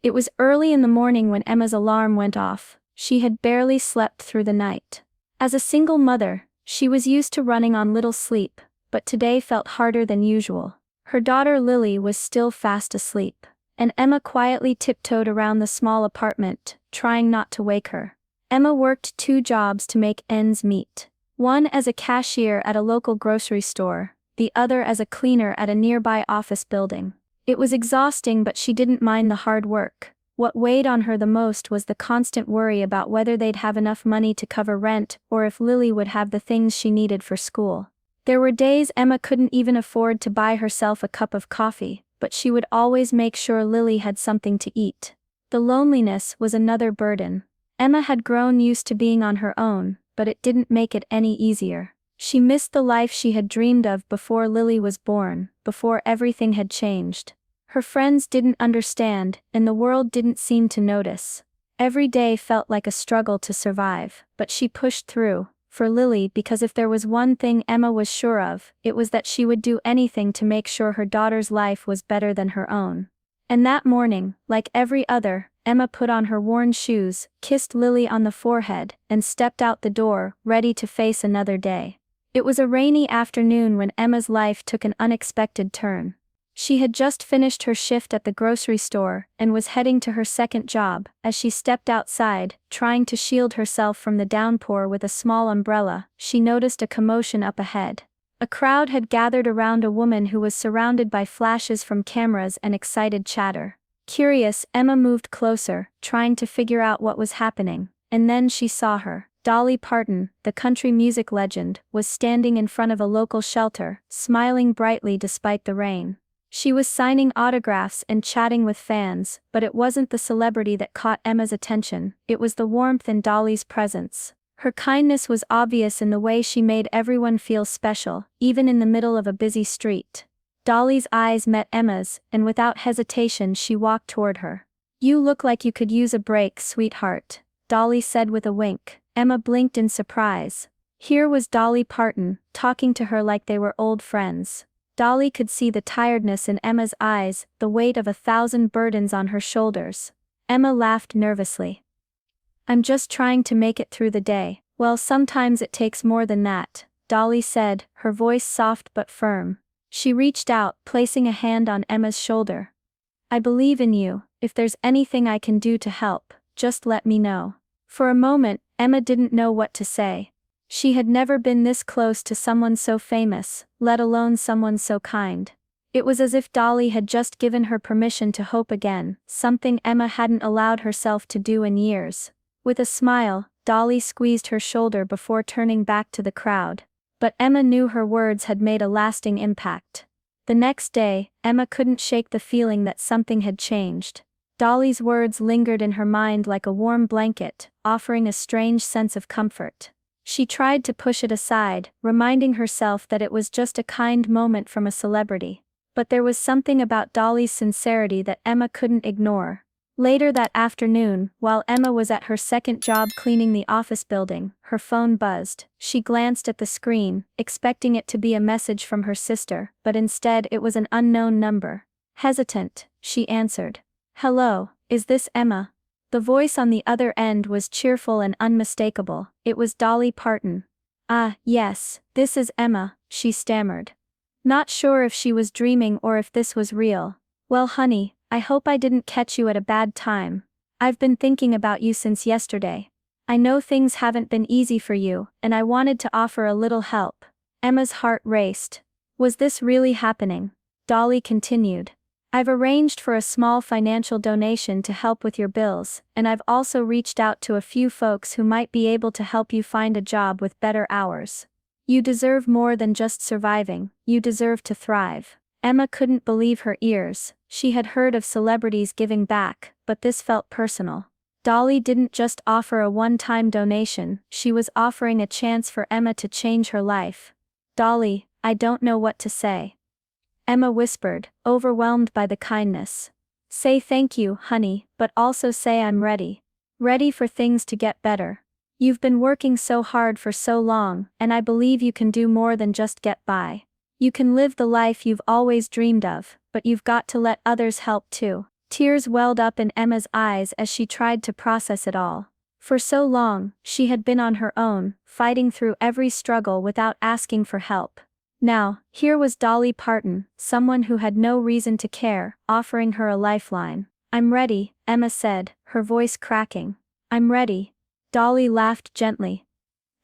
It was early in the morning when Emma's alarm went off. She had barely slept through the night. As a single mother, she was used to running on little sleep, but today felt harder than usual. Her daughter Lily was still fast asleep, and Emma quietly tiptoed around the small apartment, trying not to wake her. Emma worked 2 jobs to make ends meet. One as a cashier at a local grocery store, the other as a cleaner at a nearby office building. It was exhausting, but she didn't mind the hard work. What weighed on her the most was the constant worry about whether they'd have enough money to cover rent or if Lily would have the things she needed for school. There were days Emma couldn't even afford to buy herself a cup of coffee, but she would always make sure Lily had something to eat. The loneliness was another burden. Emma had grown used to being on her own, but it didn't make it any easier. She missed the life she had dreamed of before Lily was born, before everything had changed. Her friends didn't understand, and the world didn't seem to notice. Every day felt like a struggle to survive, but she pushed through, for Lily, because if there was one thing Emma was sure of, it was that she would do anything to make sure her daughter's life was better than her own. And that morning, like every other, Emma put on her worn shoes, kissed Lily on the forehead, and stepped out the door, ready to face another day. It was a rainy afternoon when Emma's life took an unexpected turn. She had just finished her shift at the grocery store and was heading to her second job. As she stepped outside, trying to shield herself from the downpour with a small umbrella, she noticed a commotion up ahead. A crowd had gathered around a woman who was surrounded by flashes from cameras and excited chatter. Curious, Emma moved closer, trying to figure out what was happening, and then she saw her. Dolly Parton, the country music legend, was standing in front of a local shelter, smiling brightly despite the rain. She was signing autographs and chatting with fans, but it wasn't the celebrity that caught Emma's attention, it was the warmth in Dolly's presence. Her kindness was obvious in the way she made everyone feel special, even in the middle of a busy street. Dolly's eyes met Emma's, and without hesitation she walked toward her. "You look like you could use a break, sweetheart," Dolly said with a wink. Emma blinked in surprise. Here was Dolly Parton, talking to her like they were old friends. Dolly could see the tiredness in Emma's eyes, the weight of 1,000 burdens on her shoulders. Emma laughed nervously. "I'm just trying to make it through the day." "Well, sometimes it takes more than that," Dolly said, her voice soft but firm. She reached out, placing a hand on Emma's shoulder. "I believe in you. If there's anything I can do to help, just let me know." For a moment, Emma didn't know what to say. She had never been this close to someone so famous, let alone someone so kind. It was as if Dolly had just given her permission to hope again, something Emma hadn't allowed herself to do in years. With a smile, Dolly squeezed her shoulder before turning back to the crowd. But Emma knew her words had made a lasting impact. The next day, Emma couldn't shake the feeling that something had changed. Dolly's words lingered in her mind like a warm blanket, offering a strange sense of comfort. She tried to push it aside, reminding herself that it was just a kind moment from a celebrity. But there was something about Dolly's sincerity that Emma couldn't ignore. Later that afternoon, while Emma was at her second job cleaning the office building, her phone buzzed. She glanced at the screen, expecting it to be a message from her sister, but instead it was an unknown number. Hesitant, she answered. "Hello, is this Emma?" The voice on the other end was cheerful and unmistakable. It was Dolly Parton. "Ah, yes, this is Emma," she stammered. Not sure if she was dreaming or if this was real. "Well, honey, I hope I didn't catch you at a bad time. I've been thinking about you since yesterday. I know things haven't been easy for you, and I wanted to offer a little help." Emma's heart raced. Was this really happening? Dolly continued. "I've arranged for a small financial donation to help with your bills, and I've also reached out to a few folks who might be able to help you find a job with better hours. You deserve more than just surviving, you deserve to thrive." Emma couldn't believe her ears. She had heard of celebrities giving back, but this felt personal. Dolly didn't just offer a one-time donation, she was offering a chance for Emma to change her life. "Dolly, I don't know what to say," Emma whispered, overwhelmed by the kindness. "Say thank you, honey, but also say I'm ready. Ready for things to get better. You've been working so hard for so long, and I believe you can do more than just get by. You can live the life you've always dreamed of, but you've got to let others help too." Tears welled up in Emma's eyes as she tried to process it all. For so long, she had been on her own, fighting through every struggle without asking for help. Now, here was Dolly Parton, someone who had no reason to care, offering her a lifeline. "I'm ready," Emma said, her voice cracking. "I'm ready." Dolly laughed gently.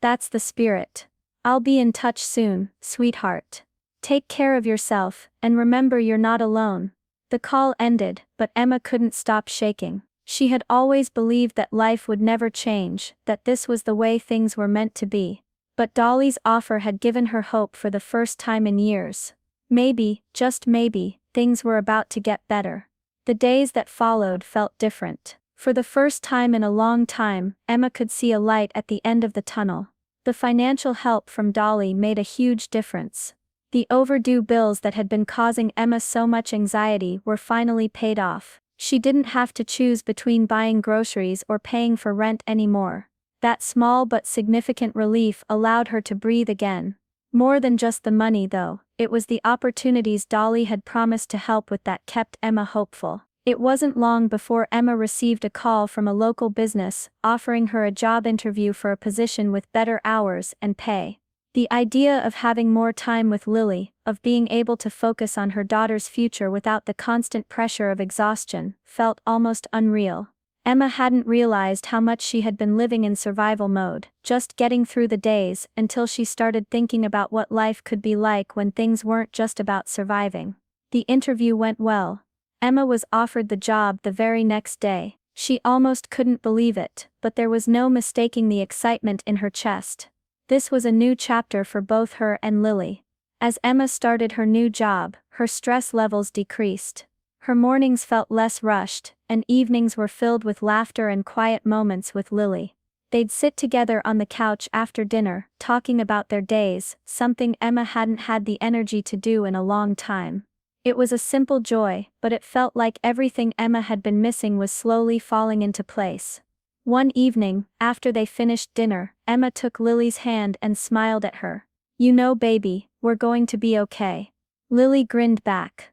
"That's the spirit. I'll be in touch soon, sweetheart. Take care of yourself, and remember you're not alone." The call ended, but Emma couldn't stop shaking. She had always believed that life would never change, that this was the way things were meant to be. But Dolly's offer had given her hope for the first time in years. Maybe, just maybe, things were about to get better. The days that followed felt different. For the first time in a long time, Emma could see a light at the end of the tunnel. The financial help from Dolly made a huge difference. The overdue bills that had been causing Emma so much anxiety were finally paid off. She didn't have to choose between buying groceries or paying for rent anymore. That small but significant relief allowed her to breathe again. More than just the money though, it was the opportunities Dolly had promised to help with that kept Emma hopeful. It wasn't long before Emma received a call from a local business, offering her a job interview for a position with better hours and pay. The idea of having more time with Lily, of being able to focus on her daughter's future without the constant pressure of exhaustion, felt almost unreal. Emma hadn't realized how much she had been living in survival mode, just getting through the days, until she started thinking about what life could be like when things weren't just about surviving. The interview went well. Emma was offered the job the very next day. She almost couldn't believe it, but there was no mistaking the excitement in her chest. This was a new chapter for both her and Lily. As Emma started her new job, her stress levels decreased. Her mornings felt less rushed, and evenings were filled with laughter and quiet moments with Lily. They'd sit together on the couch after dinner, talking about their days, something Emma hadn't had the energy to do in a long time. It was a simple joy, but it felt like everything Emma had been missing was slowly falling into place. One evening, after they finished dinner, Emma took Lily's hand and smiled at her. "You know, baby, we're going to be okay." Lily grinned back.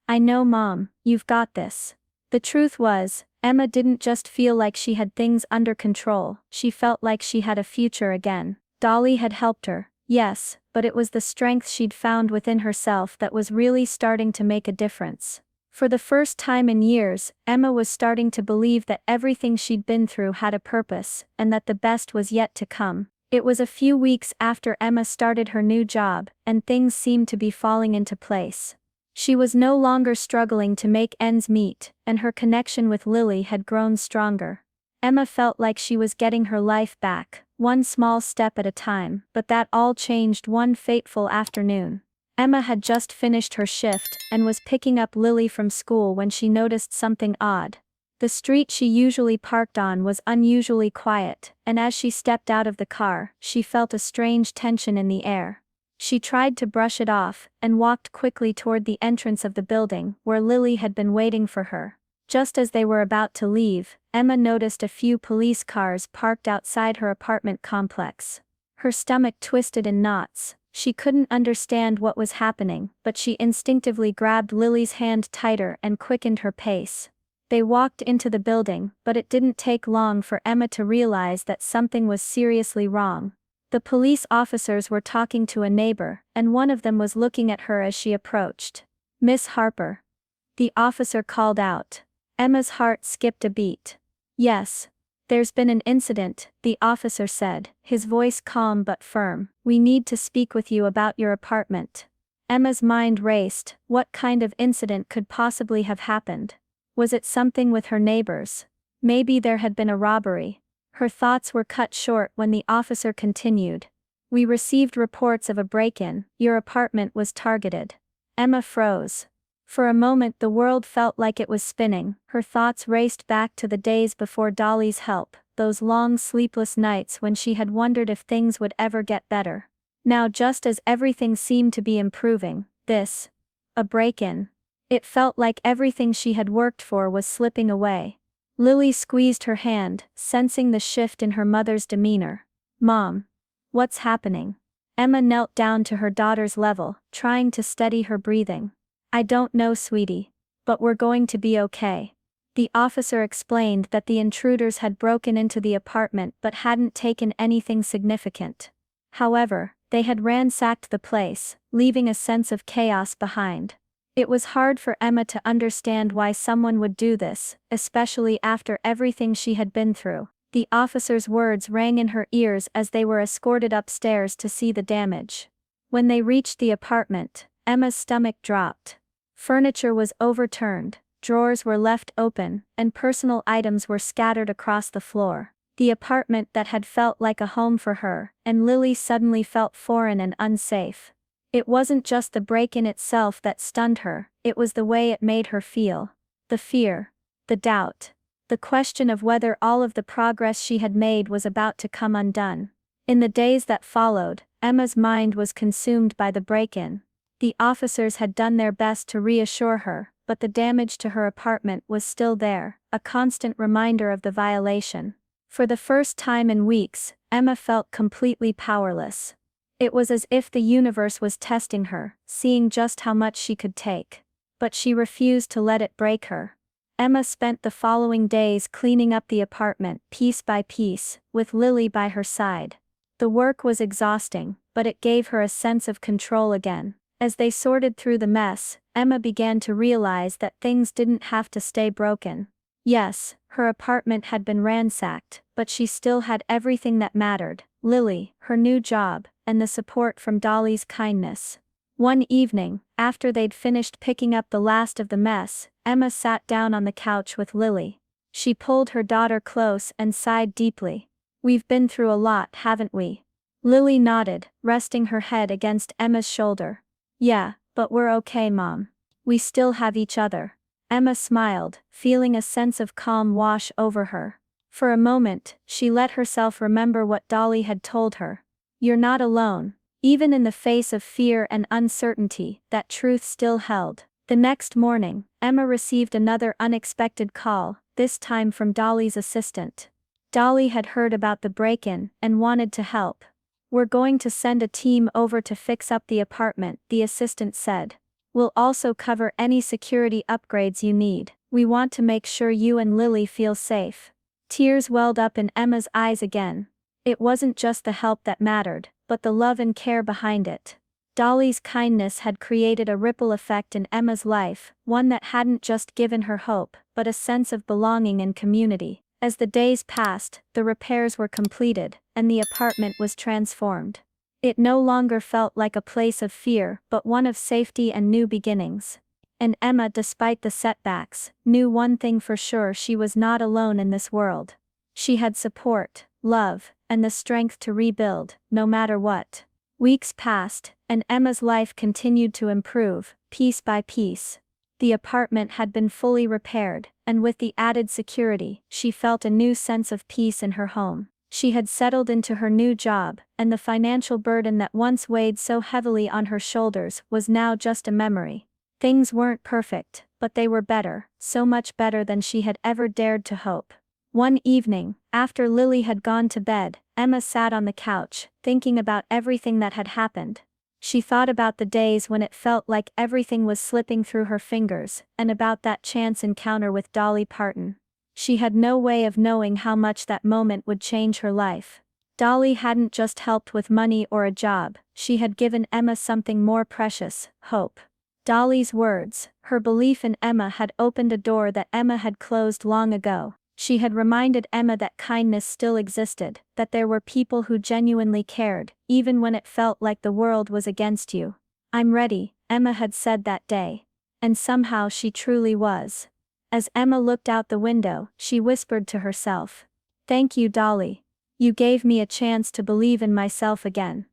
"I know, Mom, you've got this." The truth was, Emma didn't just feel like she had things under control, she felt like she had a future again. Dolly had helped her, yes, but it was the strength she'd found within herself that was really starting to make a difference. For the first time in years, Emma was starting to believe that everything she'd been through had a purpose, and that the best was yet to come. It was a few weeks after Emma started her new job, and things seemed to be falling into place. She was no longer struggling to make ends meet, and her connection with Lily had grown stronger. Emma felt like she was getting her life back, one small step at a time, but that all changed one fateful afternoon. Emma had just finished her shift, and was picking up Lily from school when she noticed something odd. The street she usually parked on was unusually quiet, and as she stepped out of the car, she felt a strange tension in the air. She tried to brush it off, and walked quickly toward the entrance of the building, where Lily had been waiting for her. Just as they were about to leave, Emma noticed a few police cars parked outside her apartment complex. Her stomach twisted in knots. She couldn't understand what was happening, but she instinctively grabbed Lily's hand tighter and quickened her pace. They walked into the building, but it didn't take long for Emma to realize that something was seriously wrong. The police officers were talking to a neighbor, and one of them was looking at her as she approached. "Miss Harper." The officer called out. Emma's heart skipped a beat. "Yes. There's been an incident," the officer said, his voice calm but firm. "We need to speak with you about your apartment." Emma's mind raced. What kind of incident could possibly have happened? Was it something with her neighbors? Maybe there had been a robbery. Her thoughts were cut short when the officer continued. "We received reports of a break-in. Your apartment was targeted." Emma froze. For a moment the world felt like it was spinning. Her thoughts raced back to the days before Dolly's help, those long sleepless nights when she had wondered if things would ever get better. Now, just as everything seemed to be improving, a break-in. It felt like everything she had worked for was slipping away. Lily squeezed her hand, sensing the shift in her mother's demeanor. "Mom. What's happening?" Emma knelt down to her daughter's level, trying to steady her breathing. "I don't know, sweetie. But we're going to be okay." The officer explained that the intruders had broken into the apartment but hadn't taken anything significant. However, they had ransacked the place, leaving a sense of chaos behind. It was hard for Emma to understand why someone would do this, especially after everything she had been through. The officer's words rang in her ears as they were escorted upstairs to see the damage. When they reached the apartment, Emma's stomach dropped. Furniture was overturned, drawers were left open, and personal items were scattered across the floor. The apartment that had felt like a home for her and Lily suddenly felt foreign and unsafe. It wasn't just the break-in itself that stunned her, it was the way it made her feel. The fear, the doubt, the question of whether all of the progress she had made was about to come undone. In the days that followed, Emma's mind was consumed by the break-in. The officers had done their best to reassure her, but the damage to her apartment was still there, a constant reminder of the violation. For the first time in weeks, Emma felt completely powerless. It was as if the universe was testing her, seeing just how much she could take. But she refused to let it break her. Emma spent the following days cleaning up the apartment piece by piece, with Lily by her side. The work was exhausting, but it gave her a sense of control again. As they sorted through the mess, Emma began to realize that things didn't have to stay broken. Yes, her apartment had been ransacked, but she still had everything that mattered: Lily, her new job, and the support from Dolly's kindness. One evening, after they'd finished picking up the last of the mess, Emma sat down on the couch with Lily. She pulled her daughter close and sighed deeply. "We've been through a lot, haven't we?" Lily nodded, resting her head against Emma's shoulder. "Yeah, but we're okay, Mom. We still have each other." Emma smiled, feeling a sense of calm wash over her. For a moment, she let herself remember what Dolly had told her. "You're not alone." Even in the face of fear and uncertainty, that truth still held. The next morning, Emma received another unexpected call, this time from Dolly's assistant. Dolly had heard about the break-in and wanted to help. "We're going to send a team over to fix up the apartment," the assistant said. "We'll also cover any security upgrades you need. We want to make sure you and Lily feel safe." Tears welled up in Emma's eyes again. It wasn't just the help that mattered, but the love and care behind it. Dolly's kindness had created a ripple effect in Emma's life, one that hadn't just given her hope, but a sense of belonging and community. As the days passed, the repairs were completed, and the apartment was transformed. It no longer felt like a place of fear, but one of safety and new beginnings. And Emma, despite the setbacks, knew one thing for sure: she was not alone in this world. She had support, love, and the strength to rebuild, no matter what. Weeks passed, and Emma's life continued to improve, piece by piece. The apartment had been fully repaired, and with the added security, she felt a new sense of peace in her home. She had settled into her new job, and the financial burden that once weighed so heavily on her shoulders was now just a memory. Things weren't perfect, but they were better, so much better than she had ever dared to hope. One evening, after Lily had gone to bed, Emma sat on the couch, thinking about everything that had happened. She thought about the days when it felt like everything was slipping through her fingers, and about that chance encounter with Dolly Parton. She had no way of knowing how much that moment would change her life. Dolly hadn't just helped with money or a job, she had given Emma something more precious: hope. Dolly's words, her belief in Emma, had opened a door that Emma had closed long ago. She had reminded Emma that kindness still existed, that there were people who genuinely cared, even when it felt like the world was against you. "I'm ready," Emma had said that day. And somehow she truly was. As Emma looked out the window, she whispered to herself, "Thank you, Dolly. You gave me a chance to believe in myself again."